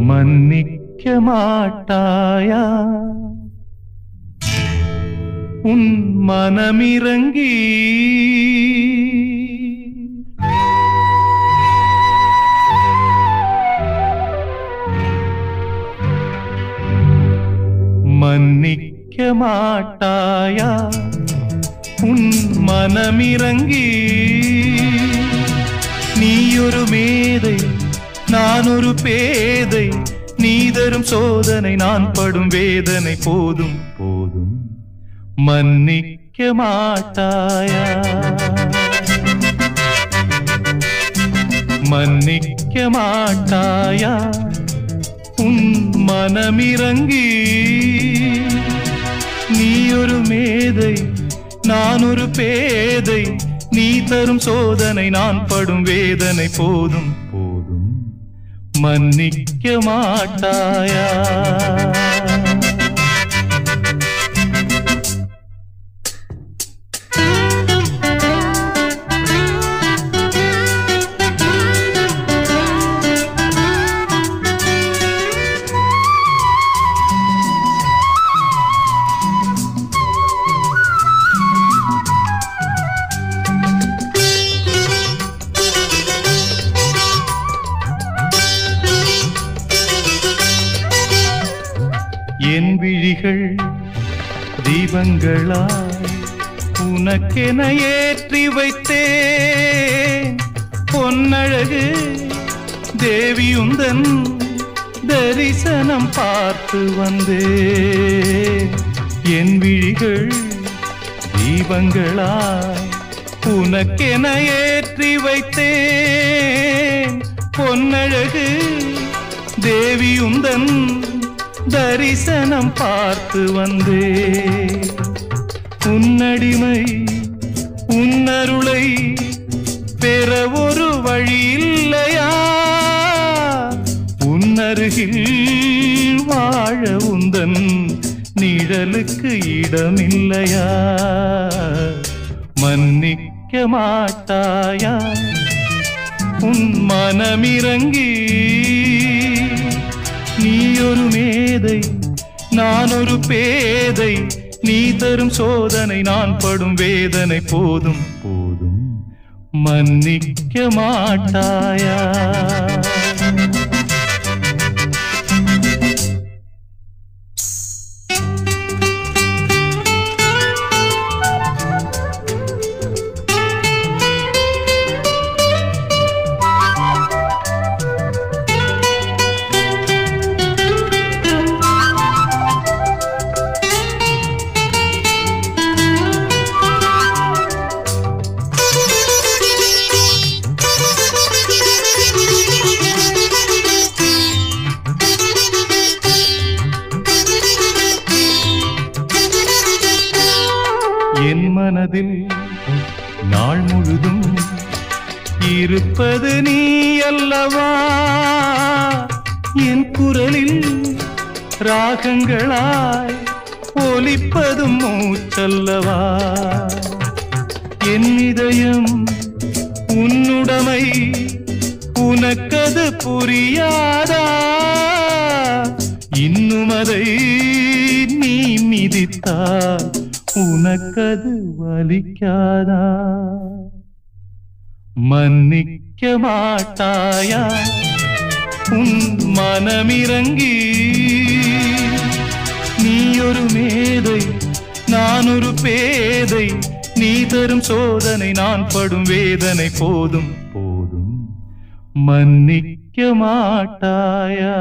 மன்னிக்க மாட்டாயா உன் மனமிரங்கி மன்னிக்க மாட்டாயா உன் மனமிரங்கி நீ ஒரு மேதை நான் ஒரு பேதை நீ தரும் சோதனை நான் படும் வேதனை போதும் போதும் மன்னிக்க மாட்டாயா மன்னிக்க மாட்டாயா உன் மனமிரங்கி நீ ஒரு மேதை நான் ஒரு பேதை நீ தரும் சோதனை நான் படும் வேதனை போதும் போதும் மன்னிக்க மாட்டாயா என் விழிகள் தீபங்களாய் உனக்கென ஏற்றி வைத்தேன் பொன்னழகு தேவியுந்தன் தரிசனம் பார்த்து வந்தேன் என் விழிகள் தீபங்களாய் உனக்கென ஏற்றி வைத்தேன் பொன்னழகு தேவியுந்தன் தரிசனம் பார்த்து வந்தே உன்னடிமை உன்னருளை பெற ஒரு வழி இல்லையா உன்னருகில் வாழ உந்தன் நிழலுக்கு இடமில்லையா மன்னிக்க மாட்டாயா உன் மனமிரங்கி நீ ஒரு மேதை நான் ஒரு பேதை நீ தரும் சோதனை நான் படும் வேதனை போதும் போதும் மன்னிக்க மாட்டாயா என் மனதில் நாள் முழுதும் இருப்பது நீ அல்லவா என் குரலில் ராகங்களாய் ஒலிப்பதும் மூச்சல்லவா என் இதயம் உன்னுடைமை உனக்கது புரியாதா இன்னும் அதை நீ மிதித்தால் உனக்கது வலிக்காதா மன்னிக்க மாட்டாயா உன் மனமிரங்கி நீ ஒரு மேதை நான் ஒரு பேதை நீ தரும் சோதனை நான் படும் வேதனை போதும் போதும் மன்னிக்க மாட்டாயா